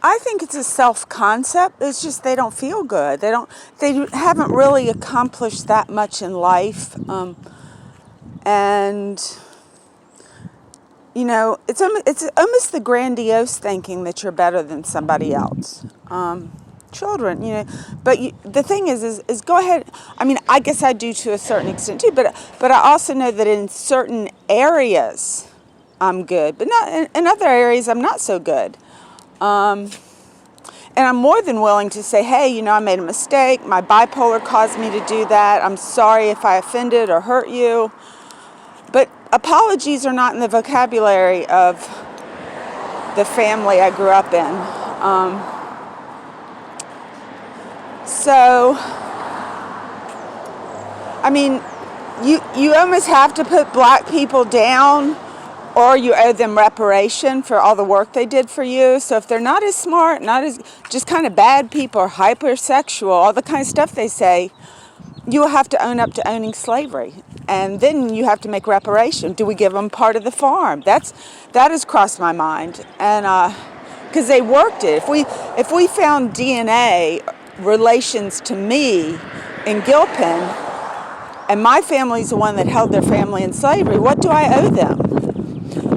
I think it's a self-concept. It's just they don't feel good. They haven't really accomplished that much in life. And, you know, it's almost the grandiose thinking that you're better than somebody else. Children, you know, but the thing is go ahead. I mean, I guess I do to a certain extent too, but I also know that in certain areas I'm good, but not in other areas I'm not so good. And I'm more than willing to say, hey, you know, I made a mistake. My bipolar caused me to do that. I'm sorry if I offended or hurt you. But apologies are not in the vocabulary of the family I grew up in. So, I mean, you almost have to put black people down, or you owe them reparation for all the work they did for you. So if they're not as smart, not as just kind of bad people, or hypersexual, all the kind of stuff they say, you will have to own up to owning slavery. And then you have to make reparation. Do we give them part of the farm? That has crossed my mind. And because they worked it. If we found DNA relations to me in Gilpin, and my family's the one that held their family in slavery, what do I owe them?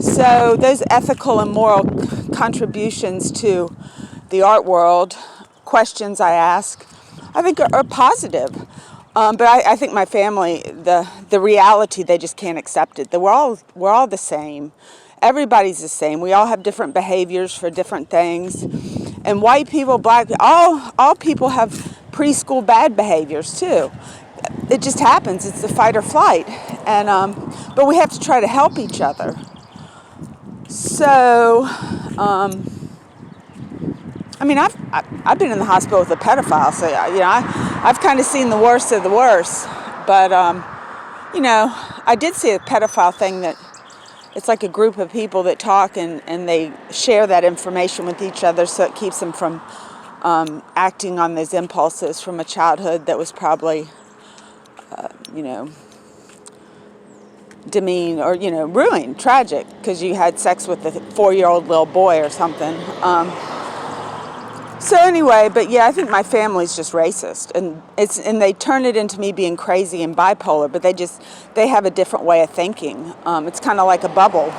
So those ethical and moral contributions to the art world, questions I ask, I think are positive. But I think my family, the reality, they just can't accept it. That we're all the same. Everybody's the same. We all have different behaviors for different things. And white people, black people, all people have preschool bad behaviors too. It just happens. It's the fight or flight. And but we have to try to help each other. So, I mean, I've been in the hospital with a pedophile, so you know, I've kind of seen the worst of the worst. But you know, I did see a pedophile thing that it's like a group of people that talk and they share that information with each other, so it keeps them from acting on those impulses from a childhood that was probably, you know, demeaned or, you know, ruined, tragic, because you had sex with a 4-year-old little boy or something. So anyway, but yeah, I think my family's just racist, and they turn it into me being crazy and bipolar, but they have a different way of thinking. It's kind of like a bubble.